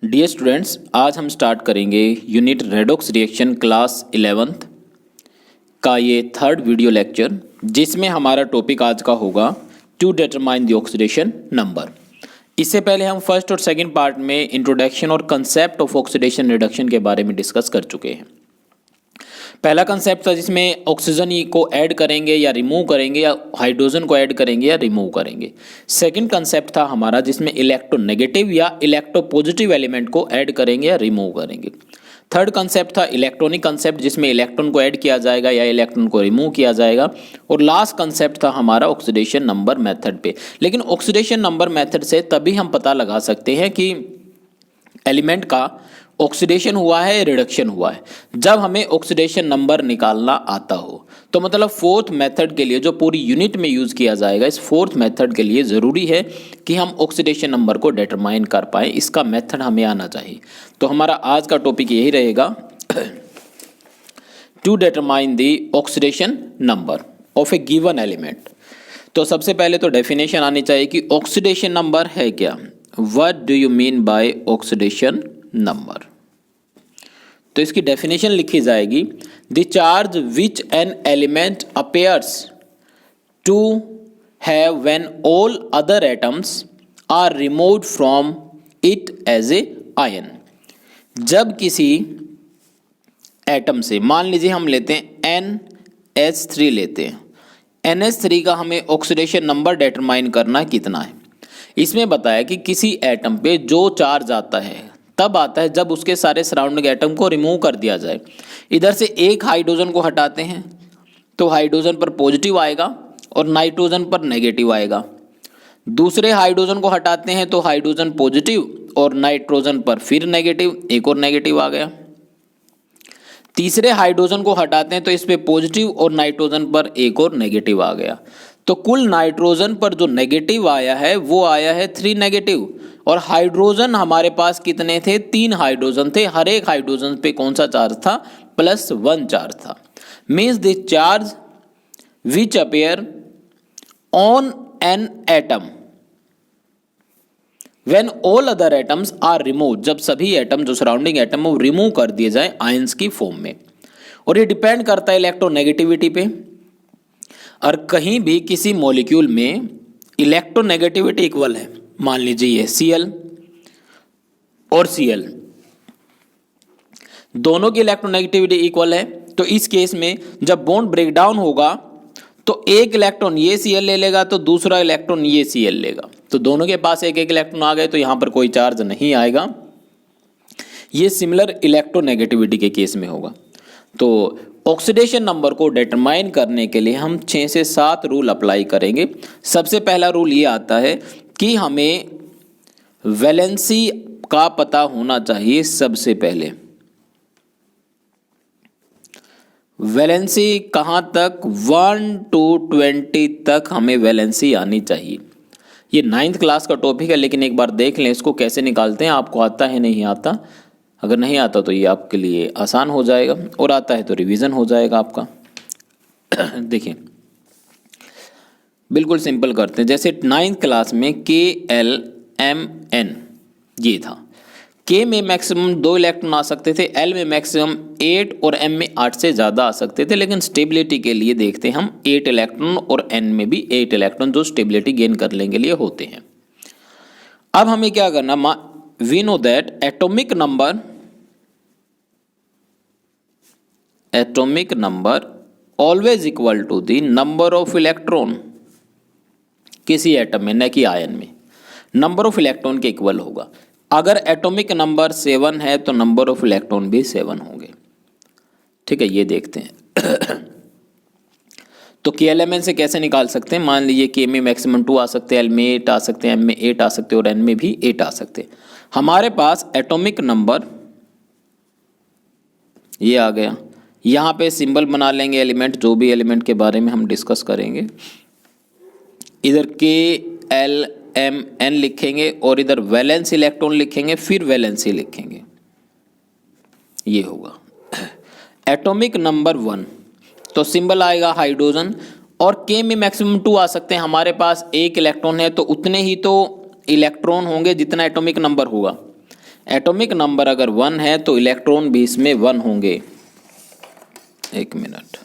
Dear students, आज हम start करेंगे unit redox reaction class 11th का ये थर्ड वीडियो लेक्चर, जिसमें हमारा टॉपिक आज का होगा to determine the oxidation number. इससे पहले हम फर्स्ट और सेकंड पार्ट में इंट्रोडक्शन और कंसेप्ट ऑफ ऑक्सीडेशन रिडक्शन के बारे में डिस्कस कर चुके हैं। पहला कंसेप्ट था जिसमें ऑक्सीजन को ऐड करेंगे या रिमूव करेंगे, या हाइड्रोजन को ऐड करेंगे या रिमूव करेंगे। सेकंड कंसेप्ट था हमारा जिसमें इलेक्ट्रोनेगेटिव या इलेक्ट्रोपॉजिटिव एलिमेंट को ऐड करेंगे या रिमूव करेंगे। थर्ड कंसेप्ट था इलेक्ट्रॉनिक कंसेप्ट, जिसमें इलेक्ट्रॉन को ऐड किया जाएगा या इलेक्ट्रॉन को रिमूव किया जाएगा। और लास्ट कंसेप्ट था हमारा ऑक्सीडेशन नंबर मेथड पे। लेकिन ऑक्सीडेशन नंबर मेथड से तभी हम पता लगा सकते हैं कि एलिमेंट का ऑक्सीडेशन हुआ है, रिडक्शन हुआ है, जब हमें ऑक्सीडेशन नंबर निकालना आता हो। तो मतलब फोर्थ मेथड के लिए जो पूरी यूनिट में यूज किया जाएगा, इस फोर्थ मेथड के लिए ज़रूरी है कि हम ऑक्सीडेशन नंबर को डिटरमाइन कर पाएँ। इसका मेथड हमें आना चाहिए। तो हमारा आज का टॉपिक यही रहेगा, to determine the oxidation number of a given element. तो सबसे पहले तो डेफिनेशन आनी चाहिए कि ऑक्सीडेशन नंबर है क्या। What do you mean by oxidation number. तो इसकी डेफिनेशन लिखी जाएगी, the charge which an element appears to have when all other atoms are removed from it as a ion. जब किसी एटम से, मान लीजिए हम लेते हैं NH3 लेते हैं, NH3 का हमें ऑक्सीडेशन नंबर डिटरमाइन करना कितना है। इसमें बताया कि किसी एटम पे जो चार्ज आता है तब आता है जब उसके सारे सराउंडिंग एटम को रिमूव कर दिया जाए। इधर से एक हाइड्रोजन को हटाते हैं तो हाइड्रोजन पर पॉजिटिव आएगा और नाइट्रोजन पर नेगेटिव आएगा। दूसरे हाइड्रोजन को हटाते हैं तो हाइड्रोजन पॉजिटिव और नाइट्रोजन पर फिर नेगेटिव, एक और नेगेटिव आ गया। तीसरे हाइड्रोजन को हटाते हैं तो इस पे पॉजिटिव और नाइट्रोजन पर एक और नेगेटिव आ गया। तो कुल नाइट्रोजन पर जो नेगेटिव आया है वो आया है 3 नेगेटिव। और हाइड्रोजन हमारे पास कितने थे? 3 हाइड्रोजन थे। हर एक हाइड्रोजन पे कौन सा चार्ज था? +1 चार्ज था। Means the charge which appear on an atom when all other atoms are remove, जब सभी एटम जो सराउंडिंग एटम वो रिमूव कर दिए जाए आयंस की फॉर्म में। और ये डिपेंड करता है इलेक्ट्रोनेगेटिविटी पे। और कहीं भी किसी मॉलिक्यूल में इलेक्ट्रोनेगेटिविटी इक्वल है, मान लीजिए ये Cl और Cl दोनों की इलेक्ट्रोनेगेटिविटी इक्वल है, तो इस केस में जब बॉन्ड ब्रेक डाउन होगा तो एक इलेक्ट्रॉन ये Cl ले लेगा तो दूसरा इलेक्ट्रॉन ये Cl लेगा। तो दोनों के पास एक एक इलेक्ट्रॉन आ गए तो यहां पर कोई चार्ज नहीं आएगा। ये सिमिलर इलेक्ट्रोनेगेटिविटी के केस में होगा। तो ऑक्सीडेशन नंबर को डिटरमाइन करने के लिए हम 6 से 7 रूल अप्लाई करेंगे। सबसे पहला रूल ये आता है कि हमें वैलेंसी का पता होना चाहिए। सबसे पहले वैलेंसी कहाँ तक? 1 to 20 तक हमें वैलेंसी आनी चाहिए। ये 9th क्लास का टॉपिक है, लेकिन एक बार देख लें इसको कैसे निकालते हैं। आपको आता है नहीं आता? अगर नहीं आता तो ये आपके लिए आसान हो जाएगा, और आता है तो रिवीजन हो जाएगा आपका। देखिए बिल्कुल सिंपल करते हैं। जैसे 9th क्लास में KLMN ये था। K में मैक्सिमम 2 इलेक्ट्रॉन आ सकते थे, L में मैक्सिमम 8 और M में 8 से ज़्यादा आ सकते थे। लेकिन स्टेबिलिटी के लिए देखते हैं हम 8 इलेक्ट्रॉन और N में भी 8 इलेक्ट्रॉन जो स्टेबिलिटी गेन करने के लिए होते हैं। अब हमें क्या करना? We know that atomic number always equal to the number of electron। किसी एटम में, न कि आयन में, नंबर ऑफ इलेक्ट्रॉन के इक्वल होगा। अगर एटॉमिक नंबर 7 है तो नंबर ऑफ इलेक्ट्रॉन भी 7 होंगे। ठीक है, ये देखते हैं। तो KLMN से कैसे निकाल सकते हैं? मान लीजिए K में मैक्सिमम 2 आ सकते हैं, L में 8 आ सकते हैं, M में 8 आ सकते हैं और N में भी 8 आ सकते हैं। हमारे पास एटॉमिक नंबर ये आ गया। यहाँ पे सिंबल बना लेंगे एलिमेंट, जो भी एलिमेंट के बारे में हम डिस्कस करेंगे। इधर KLMN लिखेंगे और इधर वैलेंस इलेक्ट्रॉन लिखेंगे, फिर वैलेंसी लिखेंगे। ये होगा एटॉमिक नंबर 1। तो सिंबल आएगा हाइड्रोजन, और K में मैक्सिमम 2 आ सकते हैं। हमारे पास एक इलेक्ट्रॉन है तो उतने ही तो इलेक्ट्रॉन होंगे जितना एटॉमिक नंबर होगा। एटॉमिक नंबर अगर 1 है तो इलेक्ट्रॉन भी इसमें 1 होंगे। एक मिनट,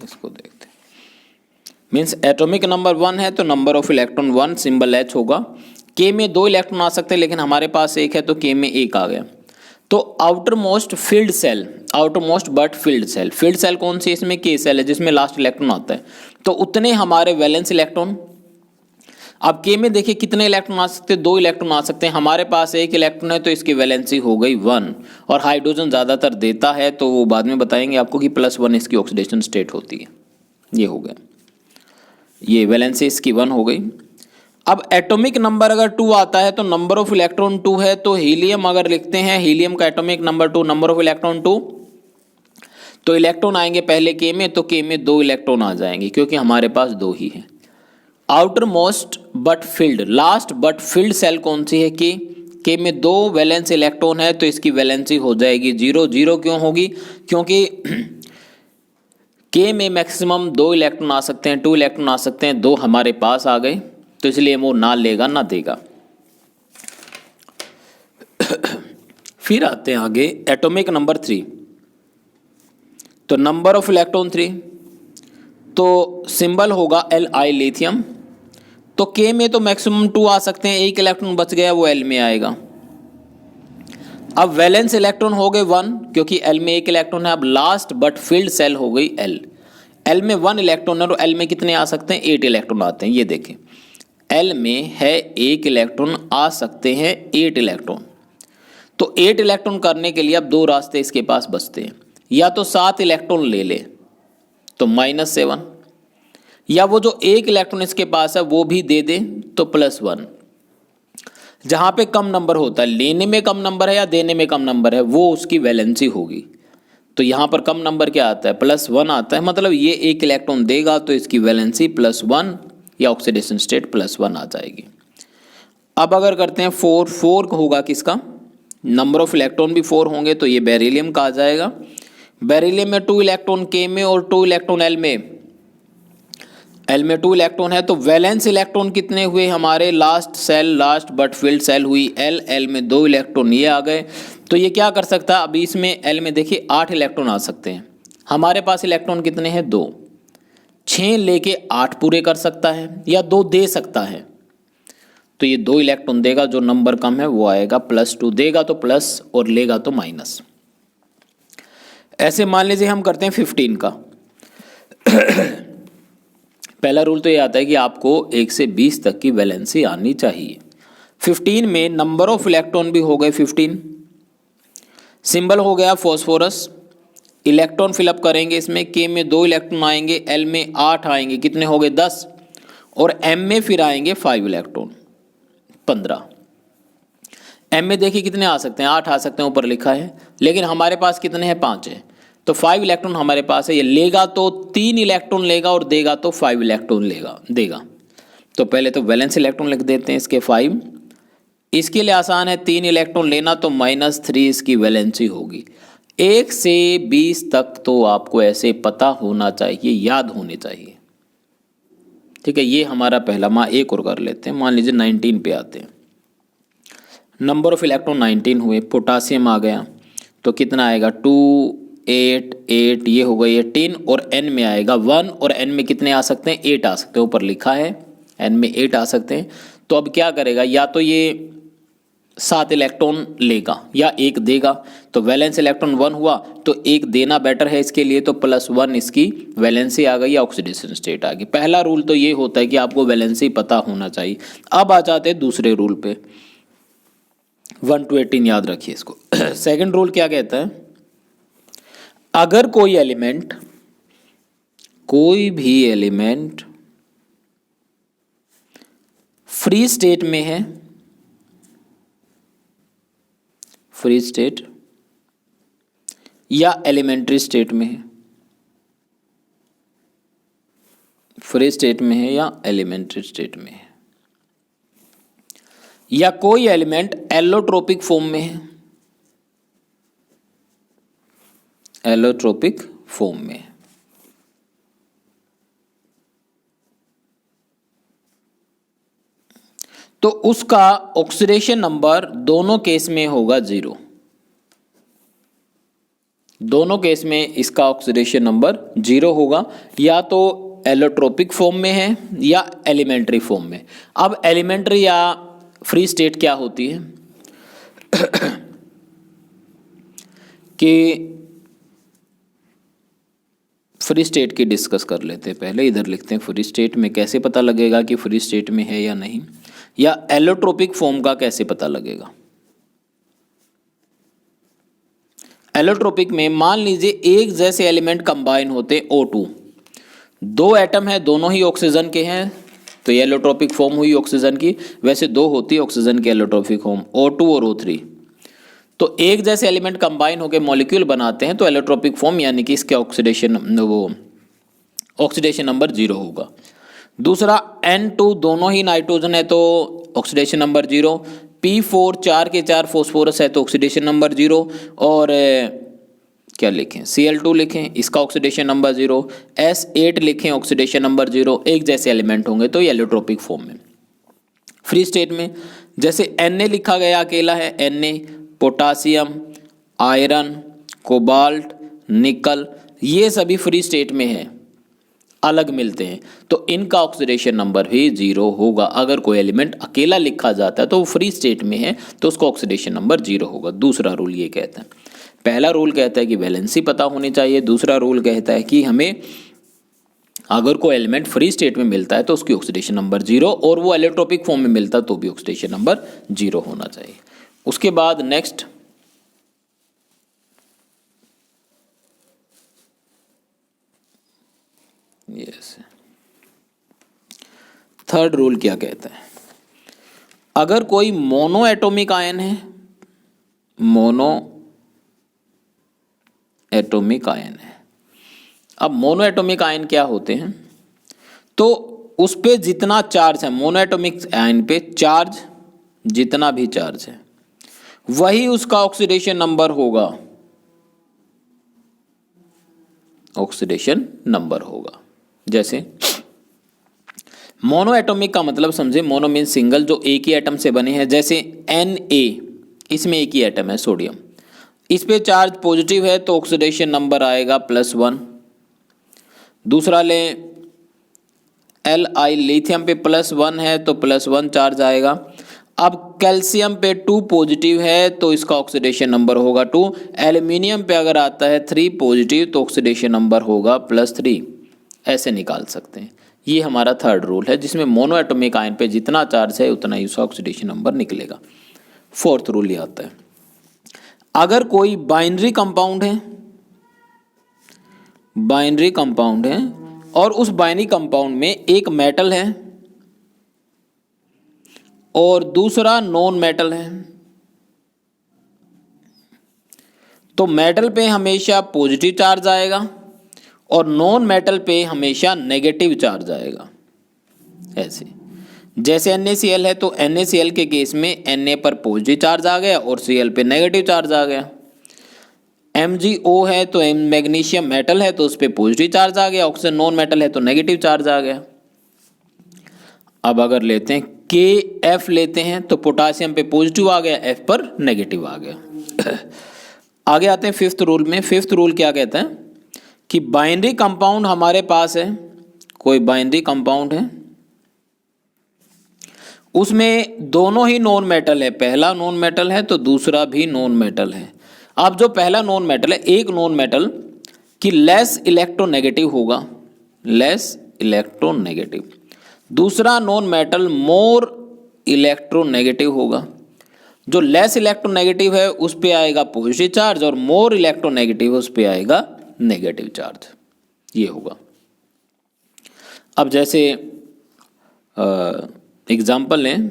इसको देखते हैं। मीन्स एटॉमिक नंबर 1 है तो number of electron 1, symbol H होगा। के में 2 इलेक्ट्रॉन आ सकते हैं लेकिन हमारे पास 1 है तो के में 1 आ गया। तो outer most filled shell, outer most but filled shell, filled shell कौन सी, इसमें के सेल है जिसमें लास्ट इलेक्ट्रॉन आता है, तो उतने हमारे वैलेंस इलेक्ट्रॉन। अब के में देखिए कितने इलेक्ट्रॉन आ सकते हैं, 2 इलेक्ट्रॉन आ सकते हैं, हमारे पास 1 इलेक्ट्रॉन है तो इसकी वैलेंसी हो गई 1। और हाइड्रोजन ज़्यादातर देता है तो वो बाद में बताएंगे आपको कि +1 इसकी ऑक्सीडेशन स्टेट होती है। ये हो गया, ये वैलेंसी इसकी 1 हो गई। अब एटॉमिक नंबर अगर 2 आता है तो नंबर ऑफ इलेक्ट्रॉन 2 है, तो हीलियम अगर लिखते हैं, हीलियम का atomic number 2, number of electron 2, तो इलेक्ट्रॉन आएंगे पहले के में, तो के में 2 इलेक्ट्रॉन आ जाएंगे क्योंकि हमारे पास 2 ही है। Outer most but filled, last but filled shell कौन सी है, के में 2 वैलेंस इलेक्ट्रॉन है तो इसकी वैलेंसी हो जाएगी 0। 0 क्यों होगी, क्योंकि के में मैक्सिमम 2 इलेक्ट्रॉन आ सकते हैं, 2 इलेक्ट्रॉन आ सकते हैं, 2 हमारे पास आ गए तो इसलिए वो ना लेगा ना देगा। फिर आते हैं आगे एटॉमिक नंबर 3, तो नंबर ऑफ इलेक्ट्रॉन 3, तो सिंबल होगा Li, लिथियम। तो के में तो मैक्सिमम 2 आ सकते हैं, 1 इलेक्ट्रॉन बच गया वो L में आएगा। अब वैलेंस इलेक्ट्रॉन हो गए 1 क्योंकि L में 1 इलेक्ट्रॉन है। अब लास्ट बट फील्ड सेल हो गई L में 1 इलेक्ट्रॉन है और L में कितने आ सकते हैं, 8 इलेक्ट्रॉन आते हैं। ये देखें L में है 1 इलेक्ट्रॉन, आ सकते हैं 8 इलेक्ट्रॉन। तो 8 इलेक्ट्रॉन करने के लिए अब 2 रास्ते इसके पास बचते हैं, या तो 7 इलेक्ट्रॉन ले ले तो -7, या वो जो 1 इलेक्ट्रॉन इसके पास है वो भी दे दे तो +1। जहां पे कम नंबर होता है, लेने में कम नंबर है या देने में कम नंबर है, वो उसकी वैलेंसी होगी। तो यहां पर कम नंबर क्या आता है, +1 आता है, मतलब ये 1 इलेक्ट्रॉन देगा तो इसकी वैलेंसी +1 या ऑक्सीडेशन स्टेट +1 आ जाएगी। अब अगर करते हैं 4 होगा किसका, नंबर ऑफ इलेक्ट्रॉन भी 4 होंगे तो ये बेरिलियम का आ जाएगा। बेरिलियम में 2 इलेक्ट्रॉन के में और 2 इलेक्ट्रॉन L में 2 इलेक्ट्रॉन है तो वैलेंस इलेक्ट्रॉन कितने हुए हमारे, last shell, last but filled shell हुई L में 2 इलेक्ट्रॉन ये आ गए। तो ये क्या कर सकता है, अभी इसमें L में देखिए 8 इलेक्ट्रॉन आ सकते हैं, हमारे पास इलेक्ट्रॉन कितने हैं, 2, 6 लेके 8 पूरे कर सकता है या 2 दे सकता है। तो ये 2 इलेक्ट्रॉन देगा, जो नंबर कम है वो आएगा +2, देगा तो प्लस और लेगा तो माइनस। ऐसे मान लीजिए हम करते हैं 15 का। पहला रूल तो ये आता है कि आपको 1 से 20 तक की वैलेंसी आनी चाहिए। 15 में नंबर ऑफ इलेक्ट्रॉन भी हो गए 15, सिंबल हो गया फॉस्फोरस। इलेक्ट्रॉन फिलअप करेंगे इसमें, के में 2 इलेक्ट्रॉन आएंगे, L में 8 आएंगे, कितने हो गए 10, और M में फिर आएंगे 5 इलेक्ट्रॉन 15। M में देखिए कितने आ सकते हैं, 8 आ सकते हैं, ऊपर लिखा है, लेकिन हमारे पास कितने हैं, 5 है, तो 5 इलेक्ट्रॉन हमारे पास है। ये लेगा तो 3 इलेक्ट्रॉन लेगा और देगा तो 5 इलेक्ट्रॉन देगा। तो पहले तो वैलेंस इलेक्ट्रॉन लिख देते हैं इसके 5, इसके लिए आसान है, 3 इलेक्ट्रॉन लेना तो -3 इसकी वैलेंसी होगी। 1 से 20 तक तो आपको ऐसे पता होना चाहिए, याद होने चाहिए, ठीक है। ये हमारा पहला। एक और कर लेते हैं, मान लीजिए 19 पे आते हैं। नंबर ऑफ इलेक्ट्रॉन 19 हुए, पोटासियम आ गया तो कितना आएगा, 2, 8, 8, ये हो गई 18, और N में आएगा 1, और N में कितने आ सकते हैं, 8 आ सकते हैं, ऊपर लिखा है N में 8 आ सकते हैं। तो अब क्या करेगा, या तो ये 7 इलेक्ट्रॉन लेगा या 1 देगा, तो वैलेंस इलेक्ट्रॉन 1 हुआ तो 1 देना बेटर है इसके लिए, तो +1 इसकी वैलेंसी आ गई या ऑक्सीडेशन स्टेट आ गई। पहला रूल तो ये होता है कि आपको वैलेंसी पता होना चाहिए। अब आ जाते हैं दूसरे रूल पे, 1 to 18 याद रखिए इसको। सेकंड रूल क्या कहता है, अगर कोई भी एलिमेंट फ्री स्टेट में है, फ्री स्टेट या एलिमेंट्री स्टेट में है, फ्री स्टेट में है या एलिमेंट्री स्टेट में है, या कोई एलिमेंट एलोट्रोपिक फॉर्म में है, एलोट्रोपिक फॉर्म में, तो उसका ऑक्सीडेशन नंबर दोनों केस में होगा 0। दोनों केस में इसका ऑक्सीडेशन नंबर 0 होगा, या तो एलोट्रोपिक फॉर्म में है या एलिमेंट्री फॉर्म में। अब एलिमेंट्री या फ्री स्टेट क्या होती है कि फ्री स्टेट की डिस्कस कर लेते हैं। पहले इधर लिखते हैं फ्री स्टेट में कैसे पता लगेगा कि फ्री स्टेट में है या नहीं, या एलोट्रोपिक फॉर्म का कैसे पता लगेगा। एलोट्रोपिक में मान लीजिए एक जैसे एलिमेंट कंबाइन होते O2, 2 एटम है, दोनों ही ऑक्सीजन के हैं, तो ये एलोट्रोपिक फॉर्म हुई ऑक्सीजन की। वैसे 2 होती है ऑक्सीजन की एलोट्रोपिक फॉर्म, O2 और O3। तो एक जैसे एलिमेंट कंबाइन होकर मॉलिक्यूल बनाते हैं तो एलोट्रोपिक फॉर्म यानी कि इसके ऑक्सीडेशन नंबर 0 होगा। दूसरा N2, दोनों ही नाइट्रोजन है तो ऑक्सीडेशन नंबर 0। P4, 4 के 4 फॉस्फोरस है तो ऑक्सीडेशन नंबर 0। और क्या लिखें, Cl2 लिखें, इसका ऑक्सीडेशन नंबर 0। S8 लिखें, ऑक्सीडेशन नंबर 0। एक जैसे एलिमेंट होंगे तो एलोट्रोपिक फॉर्म में। फ्री स्टेट में जैसे Na लिखा गया अकेला है, Na, पोटासियम, आयरन, कोबाल्ट, निकल, ये सभी फ्री स्टेट में है, अलग मिलते हैं, तो इनका ऑक्सीडेशन नंबर भी 0 होगा। अगर कोई एलिमेंट अकेला लिखा जाता है तो वो फ्री स्टेट में है तो उसका ऑक्सीडेशन नंबर 0 होगा। दूसरा रूल ये कहता है, पहला रूल कहता है कि वैलेंसी पता होनी चाहिए, दूसरा रूल कहता है कि हमें अगर कोई एलिमेंट फ्री स्टेट में मिलता है तो उसकी ऑक्सीडेशन नंबर 0, और वो एलोट्रोपिक फॉर्म में मिलता है तो भी ऑक्सीडेशन नंबर 0 होना चाहिए। उसके बाद नेक्स्ट थर्ड रूल क्या कहता है, अगर कोई मोनो एटॉमिक आयन है, मोनो एटॉमिक आयन है। अब मोनो एटॉमिक आयन क्या होते हैं, तो उस पे जितना चार्ज है, मोनो एटॉमिक आयन पे चार्ज, जितना भी चार्ज है वही उसका ऑक्सीडेशन नंबर होगा, ऑक्सीडेशन नंबर होगा। जैसे मोनो एटॉमिक का मतलब समझे, मोनो मीन सिंगल, जो एक ही एटम से बने हैं। जैसे Na, इसमें एक ही एटम है सोडियम, इस पे चार्ज पॉजिटिव है तो ऑक्सीडेशन नंबर आएगा +1। दूसरा ले Li, लिथियम पे +1 है तो +1 चार्ज आएगा। अब कैल्शियम पे 2 पॉजिटिव है तो इसका ऑक्सीडेशन नंबर होगा 2। एल्युमिनियम पे अगर आता है 3 पॉजिटिव तो ऑक्सीडेशन नंबर होगा +3। ऐसे निकाल सकते हैं। ये हमारा थर्ड रूल है जिसमें मोनो एटॉमिक आयन पे जितना चार्ज है उतना ही उसका ऑक्सीडेशन नंबर निकलेगा। फोर्थ रूल ये आता है, अगर कोई बाइनरी कंपाउंड है, बाइनरी कंपाउंड है और उस बाइनरी कंपाउंड में एक मेटल है और दूसरा नॉन मेटल है, तो मेटल पे हमेशा पॉजिटिव चार्ज आएगा और नॉन मेटल पे हमेशा नेगेटिव चार्ज आएगा। ऐसे जैसे NaCl है तो NaCl के केस में Na पर पॉजिटिव चार्ज आ गया और Cl पे नेगेटिव चार्ज आ गया। MgO है तो मैग्नीशियम मेटल है तो उस पर पॉजिटिव चार्ज आ गया, ऑक्सीजन नॉन मेटल है तो नेगेटिव चार्ज आ गया। अब अगर लेते हैं KF लेते हैं तो पोटासियम पे पॉजिटिव आ गया, F पर नेगेटिव आ गया। आगे आते हैं फिफ्थ रूल में। फिफ्थ रूल क्या कहता है कि बाइनरी कंपाउंड हमारे पास है, कोई बाइनरी कंपाउंड है, उसमें दोनों ही नॉन मेटल है, पहला नॉन मेटल है तो दूसरा भी नॉन मेटल है। अब जो पहला नॉन मेटल है, एक नॉन मेटल की लेस इलेक्ट्रोनेगेटिव होगा, लेस इलेक्ट्रोनेगेटिव, दूसरा नॉन मेटल मोर इलेक्ट्रोनेगेटिव होगा। जो लेस इलेक्ट्रोनेगेटिव है उस पे आएगा पॉजिटिव चार्ज और मोर इलेक्ट्रोनेगेटिव उस पे आएगा नेगेटिव चार्ज, ये होगा। अब जैसे एग्जाम्पल लें,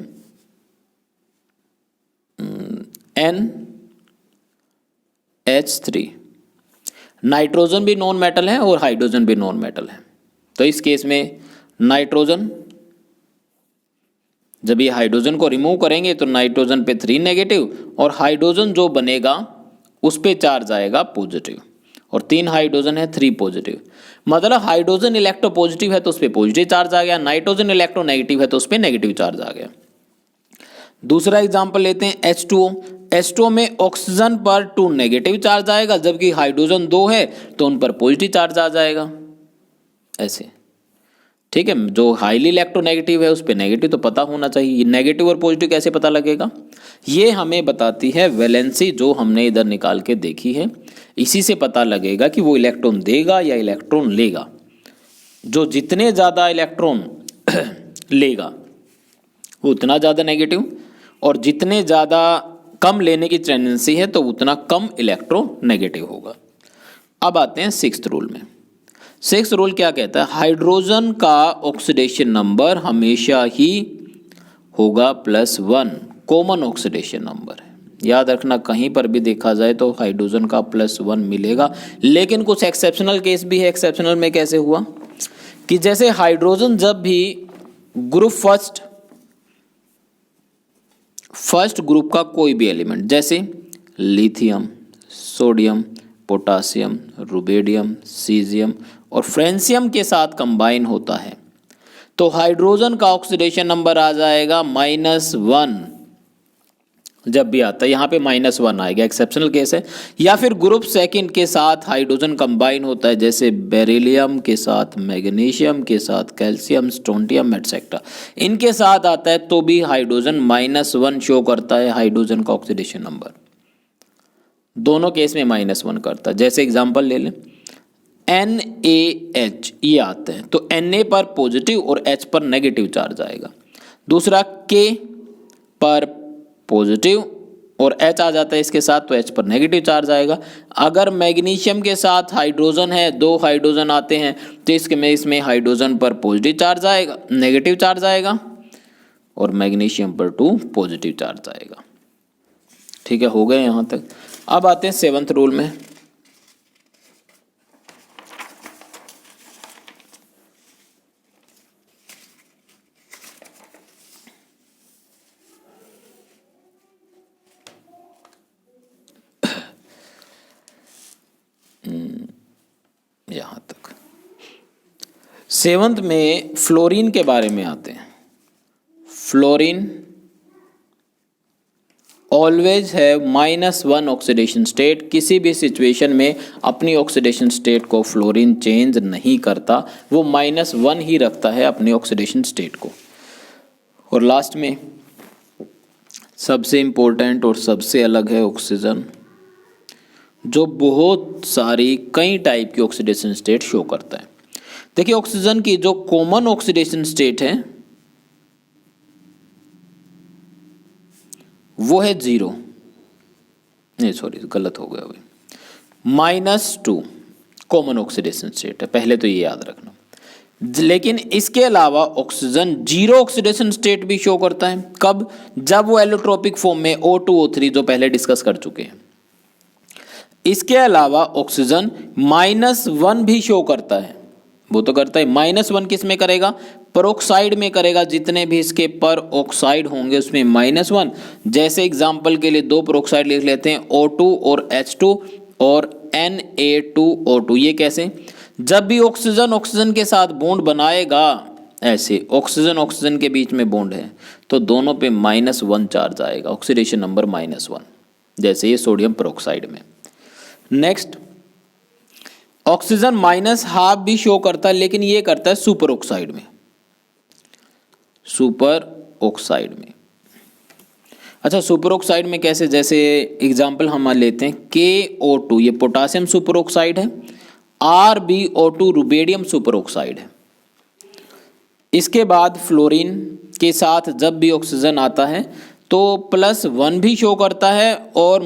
NH3, नाइट्रोजन भी नॉन मेटल है और हाइड्रोजन भी नॉन मेटल है। तो इस केस में नाइट्रोजन, जब ये हाइड्रोजन को रिमूव करेंगे तो नाइट्रोजन पे 3 नेगेटिव और हाइड्रोजन जो बनेगा उस पे चार्ज आएगा पॉजिटिव, और 3 हाइड्रोजन है 3 पॉजिटिव। मतलब हाइड्रोजन इलेक्ट्रो पॉजिटिव है तो उस पर पॉजिटिव चार्ज आ गया, नाइट्रोजन इलेक्ट्रो नेगेटिव है तो उस पर नेगेटिव चार्ज आ गया। दूसरा एग्जांपल लेते हैं H2O। H2O में ऑक्सीजन पर 2 नेगेटिव चार्ज आएगा, जबकि हाइड्रोजन 2 है तो उन पर पॉजिटिव चार्ज आ जाएगा, ऐसे। ठीक है, जो हाईली इलेक्ट्रोनेगेटिव है उस पर नेगेटिव तो पता होना चाहिए। नेगेटिव और पॉजिटिव कैसे पता लगेगा? ये हमें बताती है वैलेंसी, जो हमने इधर निकाल के देखी है। इसी से पता लगेगा कि वो इलेक्ट्रॉन देगा या इलेक्ट्रॉन लेगा। जो जितने ज़्यादा इलेक्ट्रॉन लेगा वो उतना ज़्यादा नेगेटिव, और जितने ज़्यादा कम लेने की टेंडेंसी है तो उतना कम इलेक्ट्रोनेगेटिव होगा। अब आते हैं 6th रूल में। 6th रूल क्या कहता है? हाइड्रोजन का ऑक्सीडेशन नंबर हमेशा ही होगा +1, कॉमन ऑक्सीडेशन नंबर है। याद रखना, कहीं पर भी देखा जाए तो हाइड्रोजन का +1 मिलेगा, लेकिन कुछ एक्सेप्शनल केस भी है। एक्सेप्शनल में कैसे हुआ कि जैसे हाइड्रोजन जब भी ग्रुप फर्स्ट ग्रुप का कोई भी एलिमेंट, जैसे lithium, sodium, potassium, rubidium, caesium और फ्रेंसियम के साथ कंबाइन होता है, तो हाइड्रोजन का ऑक्सीडेशन नंबर आ जाएगा -1। जब भी आता है यहाँ पे -1 आएगा, एक्सेप्शनल केस है। या फिर ग्रुप सेकंड के साथ हाइड्रोजन कंबाइन होता है, जैसे बेरिलियम के साथ मैग्नीशियम के साथ कैल्शियम, स्ट्रोंटियम एटसेट्रा, इनके साथ आता है तो भी हाइड्रोजन -1 शो करता है हाइड्रोजन का ऑक्सीडेशन नंबर। दोनों केस में -1 करता है। जैसे एग्जाम्पल ले लें, NaH ये आते हैं तो Na पर पॉजिटिव और H पर नेगेटिव चार्ज आएगा। दूसरा K पर पॉजिटिव और H आ जाता है इसके साथ, तो H पर नेगेटिव चार्ज आएगा। अगर मैग्नीशियम के साथ हाइड्रोजन है, 2 हाइड्रोजन आते हैं, तो इसमें हाइड्रोजन पर पॉजिटिव चार्ज आएगा, नेगेटिव चार्ज आएगा, और मैग्नीशियम पर 2 पॉजिटिव चार्ज आएगा। ठीक है, हो गए यहाँ तक। अब आते हैं 7th रूल में। यहाँ तक 7th में फ्लोरीन के बारे में आते हैं। फ्लोरीन ऑलवेज है -1 ऑक्सीडेशन स्टेट। किसी भी सिचुएशन में अपनी ऑक्सीडेशन स्टेट को फ्लोरीन चेंज नहीं करता, वो -1 ही रखता है अपनी ऑक्सीडेशन स्टेट को। और लास्ट में सबसे इम्पोर्टेंट और सबसे अलग है ऑक्सीजन, जो बहुत सारी कई टाइप की ऑक्सीडेशन स्टेट शो करता है। देखिए, ऑक्सीजन की जो कॉमन ऑक्सीडेशन स्टेट है वो है 0, नहीं सॉरी गलत हो गया, -2 कॉमन ऑक्सीडेशन स्टेट है, पहले तो ये याद रखना। लेकिन इसके अलावा ऑक्सीजन 0 ऑक्सीडेशन स्टेट भी शो करता है। कब? जब वो एलोट्रोपिक फॉर्म में O2O3, जो पहले डिस्कस कर चुके हैं। इसके अलावा ऑक्सीजन -1 भी शो करता है। वो तो करता है, -1 किस में करेगा? पेरोक्साइड में करेगा। जितने भी इसके पर ऑक्साइड होंगे उसमें -1। जैसे एग्जांपल के लिए 2 पेरोक्साइड लिख लेते हैं, O2 और H2 और Na2O2। ये कैसे? जब भी ऑक्सीजन ऑक्सीजन के साथ बॉन्ड बनाएगा, ऐसे ऑक्सीजन के बीच में बॉन्ड है, तो दोनों पे -1 चार्ज आएगा, ऑक्सीडेशन नंबर -1, जैसे ये सोडियम पेरोक्साइड में। नेक्स्ट, ऑक्सीजन -½ भी शो करता है, लेकिन ये करता है सुपर ऑक्साइड में। सुपर ऑक्साइड में, अच्छा सुपर ऑक्साइड में कैसे? जैसे एग्जांपल हम लेते हैं KO2, ये पोटासियम सुपर ऑक्साइड है। RbO2 रुबेडियम सुपर ऑक्साइड है। इसके बाद फ्लोरीन के साथ जब भी ऑक्सीजन आता है तो +1 भी शो करता है और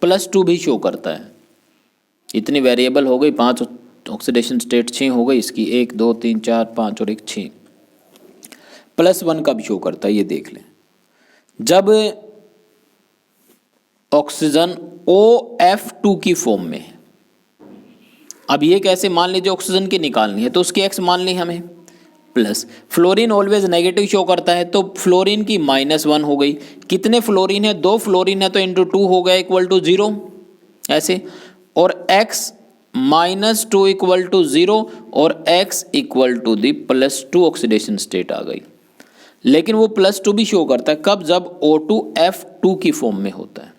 +2 भी शो करता है। इतनी वेरिएबल हो गई, 5 ऑक्सीडेशन स्टेट 6 हो गई इसकी, 1 2 3 4 5 और 1 6। +1 कब शो करता है ये देख लें, जब ऑक्सीजन OF2 की फॉर्म में है। अब ये कैसे? मान लीजिए ऑक्सीजन की निकालनी है तो उसकी x मान ली हमें, plus fluorine always negative show करता है तो फ्लोरीन की -1 हो गई। कितने फ्लोरीन है? 2 फ्लोरीन है तो × 2 हो गया =0, ऐसे। और x -2 = 0 और x = +2 ऑक्सीडेशन स्टेट आ गई। लेकिन वो +2 भी शो करता है कब, जब O2F2 की फॉर्म में होता है।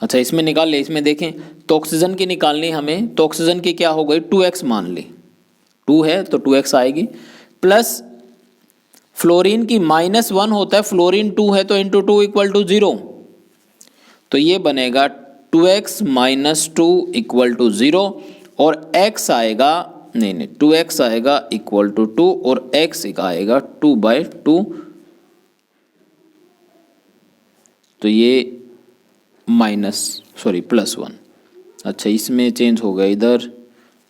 अच्छा इसमें निकाल ले, इसमें देखें तो ऑक्सीजन की निकालनी हमें, तो ऑक्सीजन की क्या हो गई 2x मान ली, 2 है तो 2x आएगी, प्लस फ्लोरीन की -1 होता है, फ्लोरीन 2 है तो इंटू 2 = 0, तो ये बनेगा 2x - 2 = 0 और x आएगा, नहीं 2x आएगा = 2 और x आएगा 2/2, तो ये +1। अच्छा इसमें चेंज हो गया, इधर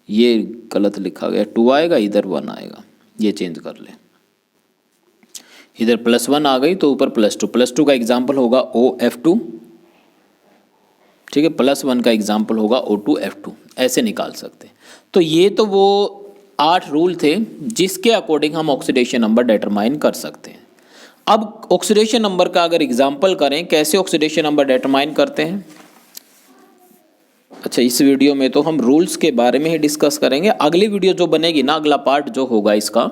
ये गलत लिखा गया, 2 आएगा इधर 1 आएगा, ये चेंज कर ले, इधर +1 आ गई तो ऊपर +2 का एग्जाम्पल होगा OF2, ठीक है, +1 का एग्जाम्पल होगा O2F2, ऐसे निकाल सकते हैं। तो ये तो वो 8 रूल थे जिसके अकॉर्डिंग हम ऑक्सीडेशन नंबर डिटरमाइन कर सकते हैं। अब ऑक्सीडेशन नंबर का अगर एग्जाम्पल करें, कैसे ऑक्सीडेशन नंबर डिटरमाइन करते हैं। अच्छा इस वीडियो में तो हम रूल्स के बारे में ही डिस्कस करेंगे, अगली वीडियो जो बनेगी ना, अगला पार्ट जो होगा इसका,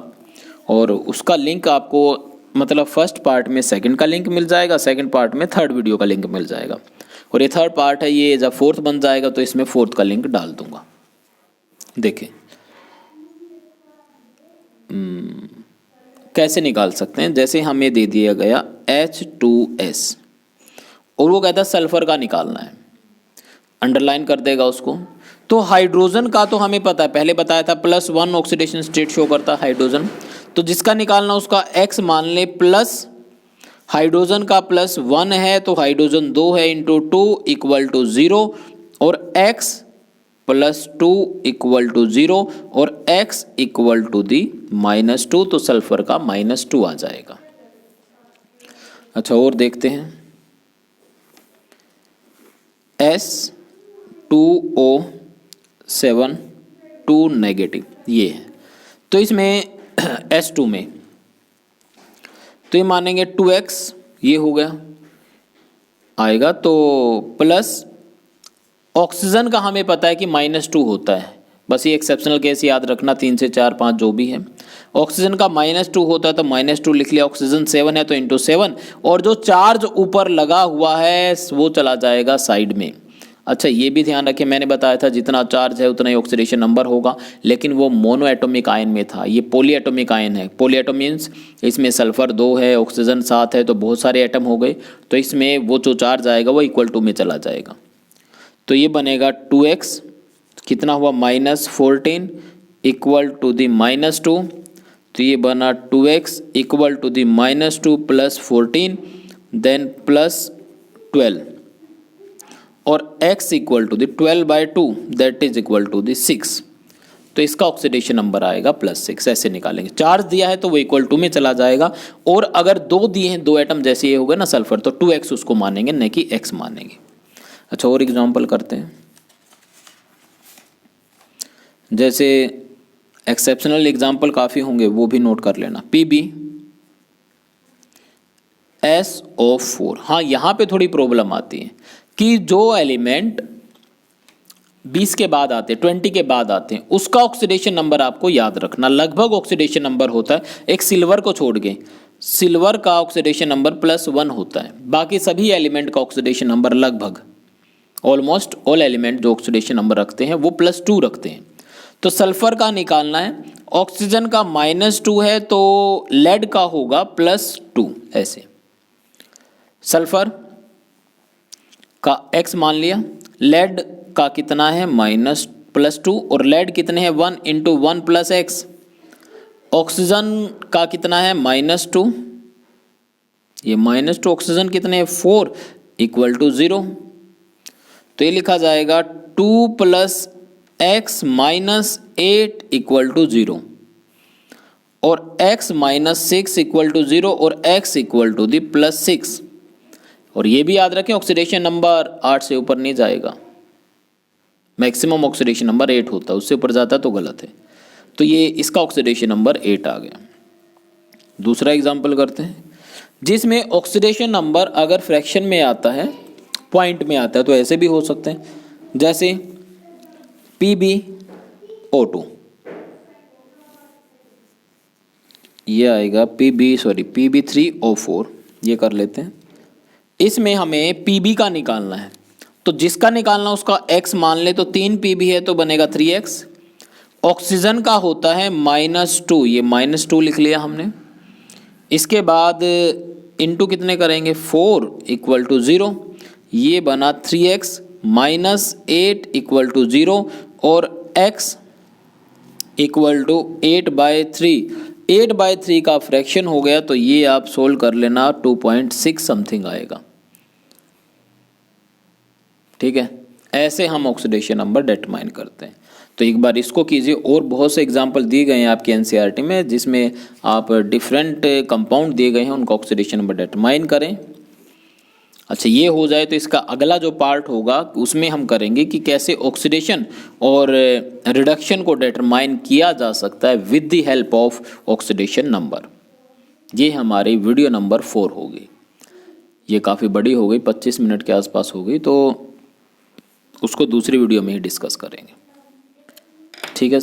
और उसका लिंक आपको मतलब फर्स्ट पार्ट में सेकंड का लिंक मिल जाएगा, सेकंड पार्ट में थर्ड वीडियो का लिंक मिल जाएगा, और ये थर्ड पार्ट है, ये जब फोर्थ बन जाएगा तो इसमें फोर्थ का लिंक डाल दूंगा। देखें कैसे निकाल सकते हैं। जैसे हमें दे दिया गया H2S और वो कहता है सल्फर का निकालना है, अंडरलाइन कर देगा उसको। तो हाइड्रोजन का तो हमें पता है, पहले बताया था +1 ऑक्सीडेशन स्टेट शो करता है हाइड्रोजन, तो जिसका निकालना उसका x मान ले, प्लस हाइड्रोजन का +1 है तो हाइड्रोजन 2 है, इंटू 2 = 0 और x +2 = 0 और x = -2, तो सल्फर का -2 आ जाएगा। अच्छा और देखते हैं, S2O7 2 नेगेटिव ये है, तो इसमें S2 में तो ये मानेंगे 2x, ये हो गया आएगा, तो प्लस ऑक्सीजन का हमें पता है कि -2 होता है, बस ये एक्सेप्शनल केस याद रखना, 3 से 4 5 जो भी है, ऑक्सीजन का -2 होता है तो -2 लिख लिया, ऑक्सीजन 7 है तो इंटू 7, और जो चार्ज ऊपर लगा हुआ है वो चला जाएगा साइड में। अच्छा ये भी ध्यान रखें, मैंने बताया था जितना चार्ज है उतना ही ऑक्सीडेशन नंबर होगा, लेकिन वो मोनो एटॉमिक आयन में था, ये पॉली एटॉमिक आयन है। पॉली एटॉम मीन्स इसमें सल्फर 2 है, ऑक्सीजन 7 है, तो बहुत सारे एटम हो गए, तो इसमें वो जो चार्ज आएगा वो =2 में चला जाएगा, तो ये बनेगा 2x कितना हुआ -14 = -2, तो ये बना 2x = -2 + 14 देन +12 और x = 12/2 दैट इज = 6, तो इसका ऑक्सीडेशन नंबर आएगा +6। ऐसे निकालेंगे, चार्ज दिया है तो वो =2 में चला जाएगा, और अगर 2 दिए हैं, 2 एटम जैसे ये हो गए ना सल्फर, तो 2x उसको मानेंगे, न कि x मानेंगे। अच्छा और एग्जांपल करते हैं, जैसे एक्सेप्शनल एग्जांपल काफ़ी होंगे वो भी नोट कर लेना। PbSO4, हाँ यहाँ पे थोड़ी प्रॉब्लम आती है कि जो एलिमेंट 20 के बाद आते हैं, 20 के बाद आते हैं, उसका ऑक्सीडेशन नंबर आपको याद रखना, लगभग ऑक्सीडेशन नंबर होता है, एक सिल्वर को छोड़ के, सिल्वर का ऑक्सीडेशन नंबर +1 होता है, बाकी सभी एलिमेंट का ऑक्सीडेशन नंबर लगभग ऑलमोस्ट ऑल एलिमेंट जो ऑक्सीडेशन नंबर रखते हैं वो +2 रखते हैं। तो सल्फर का निकालना है, ऑक्सीजन का -2 है तो लेड का होगा +2, ऐसे सल्फर का x मान लिया, लेड का कितना है +2 और लेड कितने हैं 1 × 1 + x, ऑक्सीजन का कितना है -2, ये -2, ऑक्सीजन कितने हैं 4 = 0, तो ये लिखा जाएगा 2 + x - 8 = 0 और x - 6 = 0 और x = +6, और ये भी याद रखें ऑक्सीडेशन नंबर 8 से ऊपर नहीं जाएगा, मैक्सिमम ऑक्सीडेशन नंबर 8 होता है, उससे ऊपर जाता तो गलत है, तो ये इसका ऑक्सीडेशन नंबर 8 आ गया। दूसरा एग्जांपल करते हैं, जिसमें ऑक्सीडेशन नंबर अगर फ्रैक्शन में आता है, पॉइंट में आता है, तो ऐसे भी हो सकते हैं, जैसे PbO2, ये आएगा PB3O4, ये कर लेते हैं। इसमें हमें PB का निकालना है, तो जिसका निकालना उसका x मान ले, तो 3 PB है तो बनेगा 3x। ऑक्सीजन का होता है -2, ये -2 लिख लिया हमने। इसके बाद इंटू कितने करेंगे, 4 = 0, ये बना 3x -8 = 0 और x = 8/3। 8/3 का फ्रैक्शन हो गया, तो ये आप सोल्व कर लेना, 2.6 समथिंग आएगा। ठीक है, ऐसे हम ऑक्सीडेशन नंबर डिटरमाइन करते हैं। तो एक बार इसको कीजिए, और बहुत से एग्जांपल दिए गए हैं आपके एनसीईआरटी में, जिसमें आप डिफरेंट कंपाउंड दिए गए हैं, उनका ऑक्सीडेशन नंबर डिटरमाइन करें। अच्छा, ये हो जाए तो इसका अगला जो पार्ट होगा उसमें हम करेंगे कि कैसे ऑक्सीडेशन और रिडक्शन को डिटरमाइन किया जा सकता है with the help of oxidation number. ये हमारी वीडियो नंबर 4 होगी। ये काफ़ी बड़ी हो गई, 25 मिनट के आसपास हो गई, तो उसको दूसरी वीडियो में ही डिस्कस करेंगे। ठीक है।